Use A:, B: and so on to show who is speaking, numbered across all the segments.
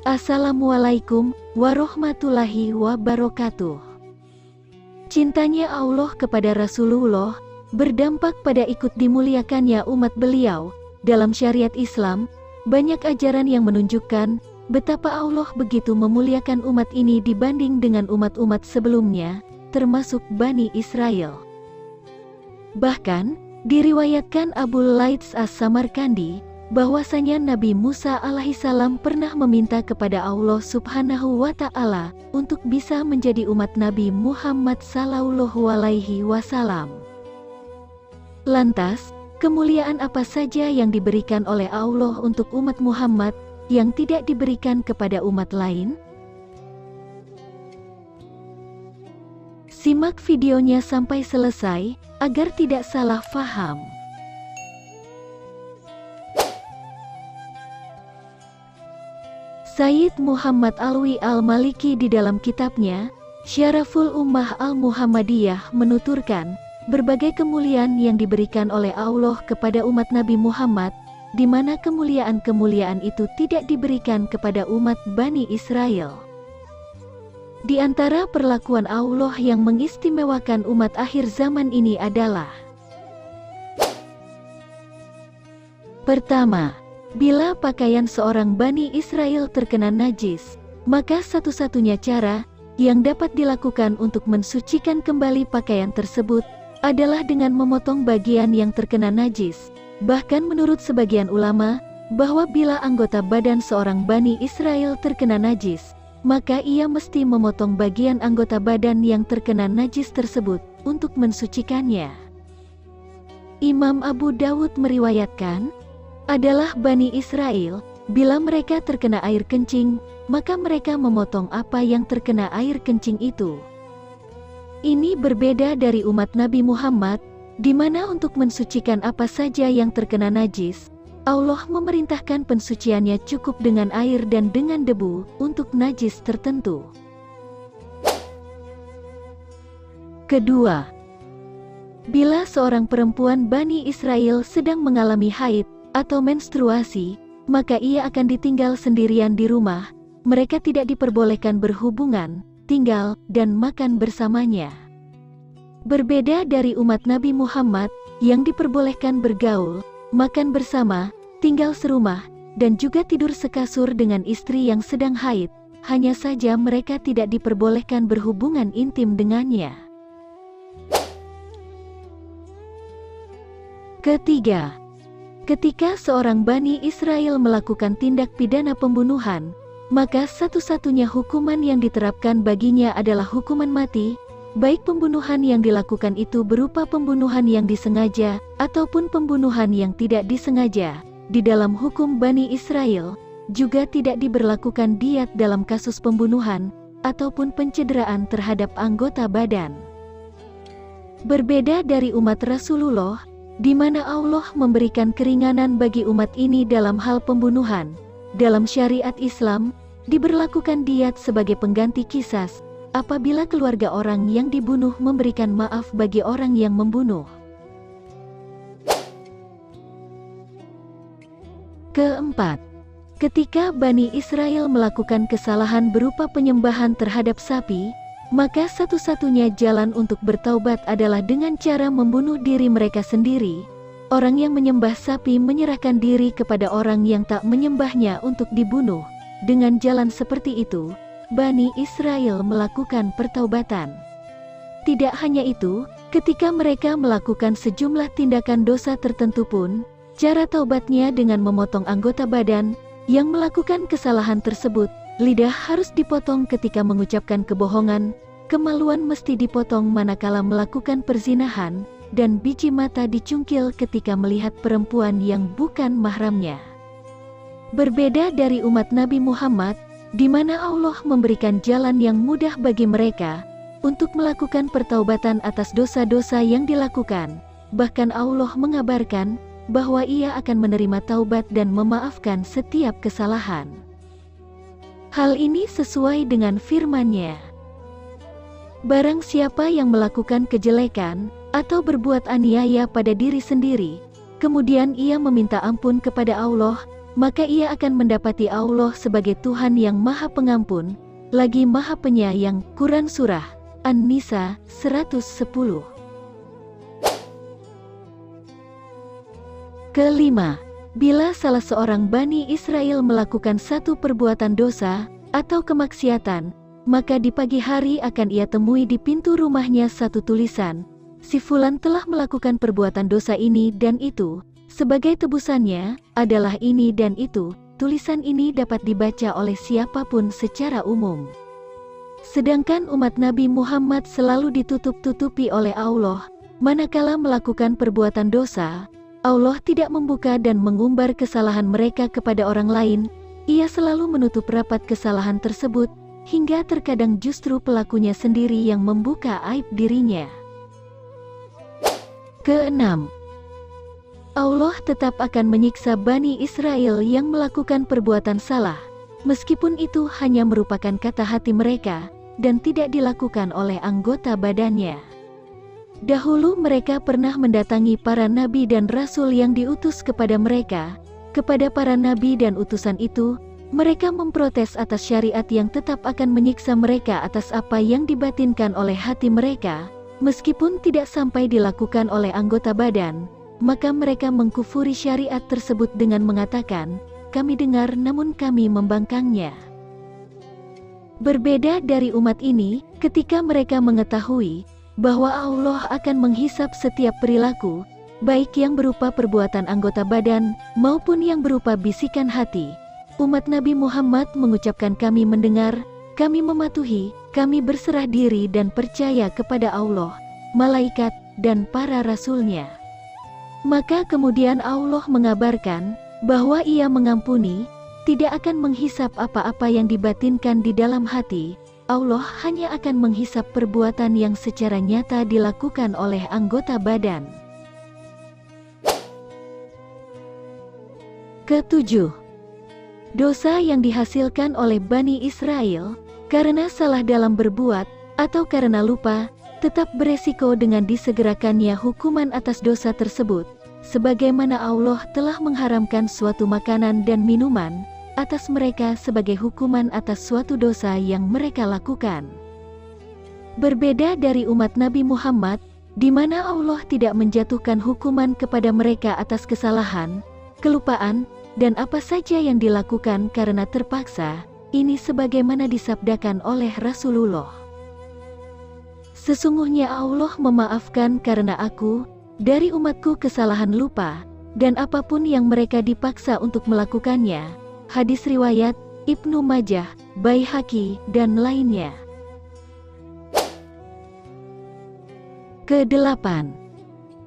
A: Assalamualaikum warahmatullahi wabarakatuh. Cintanya Allah kepada Rasulullah berdampak pada ikut dimuliakannya umat beliau. Dalam syariat Islam, banyak ajaran yang menunjukkan betapa Allah begitu memuliakan umat ini dibanding dengan umat-umat sebelumnya, termasuk Bani Israel. Bahkan, diriwayatkan Abul Laits As-Samarkandi bahwasanya Nabi Musa alaihissalam pernah meminta kepada Allah subhanahu wa ta'ala untuk bisa menjadi umat Nabi Muhammad sallallahu alaihi wasallam. Lantas, kemuliaan apa saja yang diberikan oleh Allah untuk umat Muhammad yang tidak diberikan kepada umat lain? Simak videonya sampai selesai agar tidak salah faham. Sayyid Muhammad Alwi Al-Maliki di dalam kitabnya Syaraful Ummah Al-Muhammadiyah menuturkan berbagai kemuliaan yang diberikan oleh Allah kepada umat Nabi Muhammad, di mana kemuliaan-kemuliaan itu tidak diberikan kepada umat Bani Israel. Di antara perlakuan Allah yang mengistimewakan umat akhir zaman ini adalah: pertama, bila pakaian seorang Bani Israel terkena najis, maka satu-satunya cara yang dapat dilakukan untuk mensucikan kembali pakaian tersebut adalah dengan memotong bagian yang terkena najis. Bahkan menurut sebagian ulama, bahwa bila anggota badan seorang Bani Israel terkena najis, maka ia mesti memotong bagian anggota badan yang terkena najis tersebut untuk mensucikannya. Imam Abu Dawud meriwayatkan, adalah Bani Israel, bila mereka terkena air kencing, maka mereka memotong apa yang terkena air kencing itu. Ini berbeda dari umat Nabi Muhammad, di mana untuk mensucikan apa saja yang terkena najis, Allah memerintahkan pensuciannya cukup dengan air dan dengan debu untuk najis tertentu. Kedua, bila seorang perempuan Bani Israel sedang mengalami haid atau menstruasi, maka ia akan ditinggal sendirian di rumah. Mereka tidak diperbolehkan berhubungan, tinggal, dan makan bersamanya. Berbeda dari umat Nabi Muhammad yang diperbolehkan bergaul, makan bersama, tinggal serumah, dan juga tidur sekasur dengan istri yang sedang haid. Hanya saja mereka tidak diperbolehkan berhubungan intim dengannya. Ketiga, ketika seorang Bani Israel melakukan tindak pidana pembunuhan, maka satu-satunya hukuman yang diterapkan baginya adalah hukuman mati, baik pembunuhan yang dilakukan itu berupa pembunuhan yang disengaja, ataupun pembunuhan yang tidak disengaja. Di dalam hukum Bani Israel, juga tidak diberlakukan diat dalam kasus pembunuhan, ataupun pencederaan terhadap anggota badan. Berbeda dari umat Rasulullah, di mana Allah memberikan keringanan bagi umat ini dalam hal pembunuhan. Dalam syariat Islam, diberlakukan diat sebagai pengganti qisas, apabila keluarga orang yang dibunuh memberikan maaf bagi orang yang membunuh. Keempat, ketika Bani Israel melakukan kesalahan berupa penyembahan terhadap sapi, maka satu-satunya jalan untuk bertaubat adalah dengan cara membunuh diri mereka sendiri. Orang yang menyembah sapi menyerahkan diri kepada orang yang tak menyembahnya untuk dibunuh. Dengan jalan seperti itu, Bani Israel melakukan pertaubatan. Tidak hanya itu, ketika mereka melakukan sejumlah tindakan dosa tertentu pun, cara taubatnya dengan memotong anggota badan yang melakukan kesalahan tersebut. Lidah harus dipotong ketika mengucapkan kebohongan, kemaluan mesti dipotong manakala melakukan perzinahan, dan biji mata dicungkil ketika melihat perempuan yang bukan mahramnya. Berbeda dari umat Nabi Muhammad, di mana Allah memberikan jalan yang mudah bagi mereka untuk melakukan pertaubatan atas dosa-dosa yang dilakukan. Bahkan Allah mengabarkan bahwa Ia akan menerima taubat dan memaafkan setiap kesalahan. Hal ini sesuai dengan firman-Nya. Barang siapa yang melakukan kejelekan atau berbuat aniaya pada diri sendiri, kemudian ia meminta ampun kepada Allah, maka ia akan mendapati Allah sebagai Tuhan yang Maha Pengampun, lagi Maha Penyayang. Quran Surah An-Nisa 110. Kelima, bila salah seorang Bani Israel melakukan satu perbuatan dosa atau kemaksiatan, maka di pagi hari akan ia temui di pintu rumahnya satu tulisan, si fulan telah melakukan perbuatan dosa ini dan itu, sebagai tebusannya adalah ini dan itu. Tulisan ini dapat dibaca oleh siapapun secara umum. Sedangkan umat Nabi Muhammad selalu ditutup-tutupi oleh Allah, manakala melakukan perbuatan dosa, Allah tidak membuka dan mengumbar kesalahan mereka kepada orang lain. Ia selalu menutup rapat kesalahan tersebut, hingga terkadang justru pelakunya sendiri yang membuka aib dirinya. Keenam, Allah tetap akan menyiksa Bani Israel yang melakukan perbuatan salah, meskipun itu hanya merupakan kata hati mereka, dan tidak dilakukan oleh anggota badannya. Dahulu mereka pernah mendatangi para nabi dan rasul yang diutus kepada mereka. Kepada para nabi dan utusan itu, mereka memprotes atas syariat yang tetap akan menyiksa mereka atas apa yang dibatinkan oleh hati mereka, meskipun tidak sampai dilakukan oleh anggota badan. Maka mereka mengkufuri syariat tersebut dengan mengatakan, kami dengar namun kami membangkangnya. Berbeda dari umat ini, ketika mereka mengetahui bahwa Allah akan menghisap setiap perilaku, baik yang berupa perbuatan anggota badan, maupun yang berupa bisikan hati, umat Nabi Muhammad mengucapkan kami mendengar, kami mematuhi, kami berserah diri dan percaya kepada Allah, malaikat, dan para rasulnya. Maka kemudian Allah mengabarkan bahwa Ia mengampuni, tidak akan menghisap apa-apa yang dibatinkan di dalam hati. Allah hanya akan menghisap perbuatan yang secara nyata dilakukan oleh anggota badan. Ketujuh, dosa yang dihasilkan oleh Bani Israel karena salah dalam berbuat atau karena lupa, tetap beresiko dengan disegerakannya hukuman atas dosa tersebut, sebagaimana Allah telah mengharamkan suatu makanan dan minuman atas mereka sebagai hukuman atas suatu dosa yang mereka lakukan. Berbeda dari umat Nabi Muhammad, di mana Allah tidak menjatuhkan hukuman kepada mereka atas kesalahan, kelupaan, dan apa saja yang dilakukan karena terpaksa, ini sebagaimana disabdakan oleh Rasulullah. Sesungguhnya Allah memaafkan karena aku, dari umatku kesalahan lupa, dan apapun yang mereka dipaksa untuk melakukannya. Hadis riwayat Ibnu Majah, Baihaqi, dan lainnya. Kedelapan,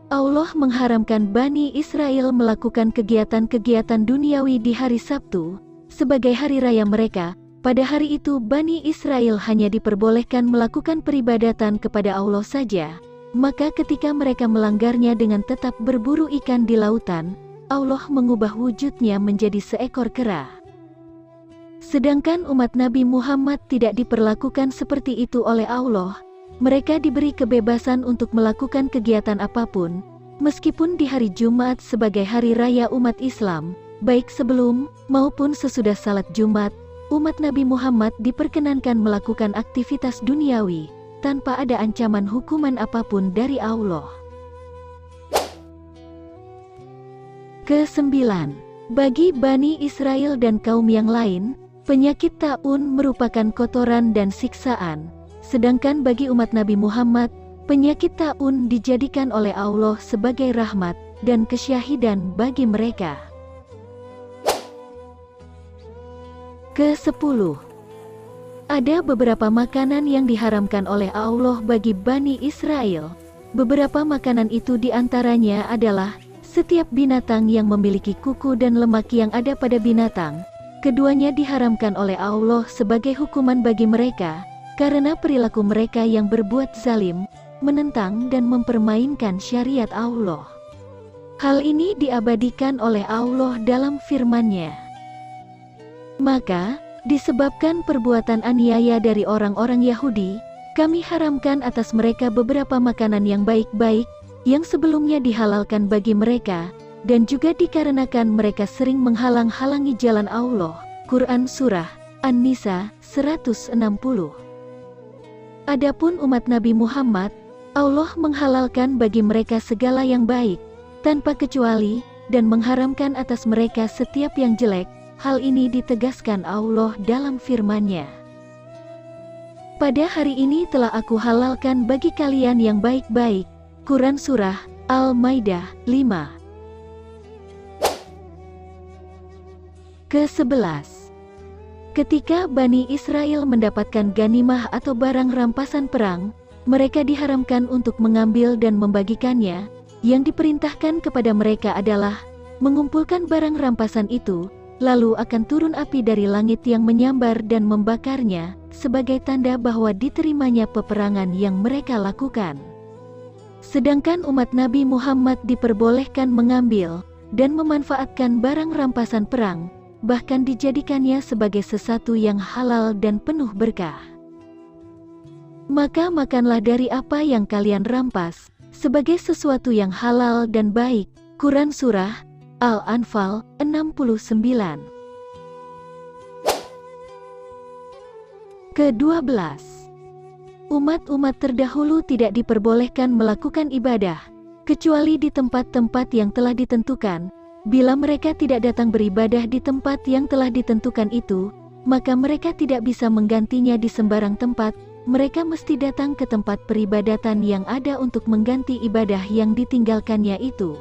A: Allah mengharamkan Bani Israel melakukan kegiatan-kegiatan duniawi di hari Sabtu, sebagai hari raya mereka. Pada hari itu Bani Israel hanya diperbolehkan melakukan peribadatan kepada Allah saja. Maka ketika mereka melanggarnya dengan tetap berburu ikan di lautan, Allah mengubah wujudnya menjadi seekor kera. Sedangkan umat Nabi Muhammad tidak diperlakukan seperti itu oleh Allah. Mereka diberi kebebasan untuk melakukan kegiatan apapun, meskipun di hari Jumat sebagai hari raya umat Islam, baik sebelum maupun sesudah salat Jumat, umat Nabi Muhammad diperkenankan melakukan aktivitas duniawi, tanpa ada ancaman hukuman apapun dari Allah. Kesembilan, bagi Bani Israel dan kaum yang lain, penyakit taun merupakan kotoran dan siksaan, sedangkan bagi umat Nabi Muhammad, penyakit taun dijadikan oleh Allah sebagai rahmat dan kesyahidan bagi mereka. Ke-10, ada beberapa makanan yang diharamkan oleh Allah bagi Bani Israel. Beberapa makanan itu diantaranya adalah setiap binatang yang memiliki kuku dan lemak yang ada pada binatang. Keduanya diharamkan oleh Allah sebagai hukuman bagi mereka, karena perilaku mereka yang berbuat zalim, menentang dan mempermainkan syariat Allah. Hal ini diabadikan oleh Allah dalam firman-Nya. Maka, disebabkan perbuatan aniaya dari orang-orang Yahudi, kami haramkan atas mereka beberapa makanan yang baik-baik, yang sebelumnya dihalalkan bagi mereka, dan juga dikarenakan mereka sering menghalang-halangi jalan Allah. Quran Surah An-Nisa 160. Adapun umat Nabi Muhammad, Allah menghalalkan bagi mereka segala yang baik, tanpa kecuali, dan mengharamkan atas mereka setiap yang jelek. Hal ini ditegaskan Allah dalam firman-Nya. Pada hari ini telah aku halalkan bagi kalian yang baik-baik. Quran Surah Al-Maidah 5. Ke-11. Ketika Bani Israel mendapatkan ganimah atau barang rampasan perang, mereka diharamkan untuk mengambil dan membagikannya. Yang diperintahkan kepada mereka adalah mengumpulkan barang rampasan itu, lalu akan turun api dari langit yang menyambar dan membakarnya, sebagai tanda bahwa diterimanya peperangan yang mereka lakukan. Sedangkan umat Nabi Muhammad diperbolehkan mengambil dan memanfaatkan barang rampasan perang, bahkan dijadikannya sebagai sesuatu yang halal dan penuh berkah. Maka makanlah dari apa yang kalian rampas, sebagai sesuatu yang halal dan baik. Quran Surah Al-Anfal 69. Ke-12. Umat-umat terdahulu tidak diperbolehkan melakukan ibadah, kecuali di tempat-tempat yang telah ditentukan. Bila mereka tidak datang beribadah di tempat yang telah ditentukan itu, maka mereka tidak bisa menggantinya di sembarang tempat. Mereka mesti datang ke tempat peribadatan yang ada untuk mengganti ibadah yang ditinggalkannya itu.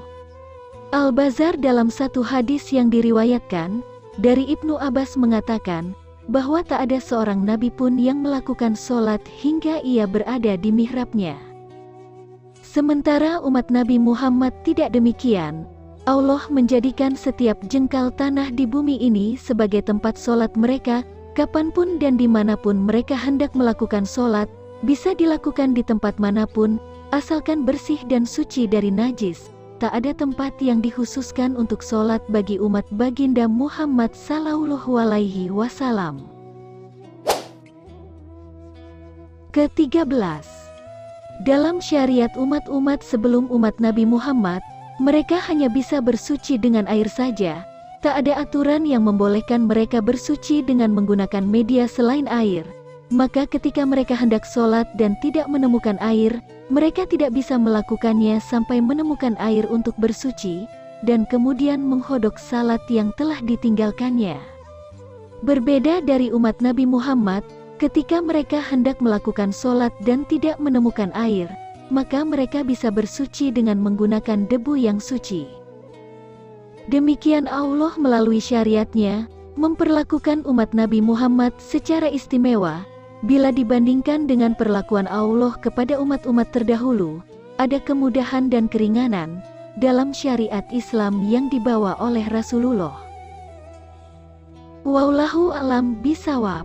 A: Al-Bazar dalam satu hadis yang diriwayatkan dari Ibnu Abbas mengatakan bahwa tak ada seorang nabi pun yang melakukan sholat hingga ia berada di mihrabnya. Sementara umat Nabi Muhammad tidak demikian. Allah menjadikan setiap jengkal tanah di bumi ini sebagai tempat sholat mereka. Kapanpun dan dimanapun mereka hendak melakukan sholat, bisa dilakukan di tempat manapun, asalkan bersih dan suci dari najis. Tak ada tempat yang dikhususkan untuk sholat bagi umat baginda Muhammad Sallallahu Alaihi Wasallam. Ke-13. Dalam syariat umat-umat sebelum umat Nabi Muhammad, mereka hanya bisa bersuci dengan air saja. Tak ada aturan yang membolehkan mereka bersuci dengan menggunakan media selain air. Maka ketika mereka hendak sholat dan tidak menemukan air, mereka tidak bisa melakukannya sampai menemukan air untuk bersuci, dan kemudian menghodok salat yang telah ditinggalkannya. Berbeda dari umat Nabi Muhammad, ketika mereka hendak melakukan sholat dan tidak menemukan air, maka mereka bisa bersuci dengan menggunakan debu yang suci. Demikian Allah melalui syariatnya, memperlakukan umat Nabi Muhammad secara istimewa. Bila dibandingkan dengan perlakuan Allah kepada umat-umat terdahulu, ada kemudahan dan keringanan dalam syariat Islam yang dibawa oleh Rasulullah. Wallahu a'lam bishawab.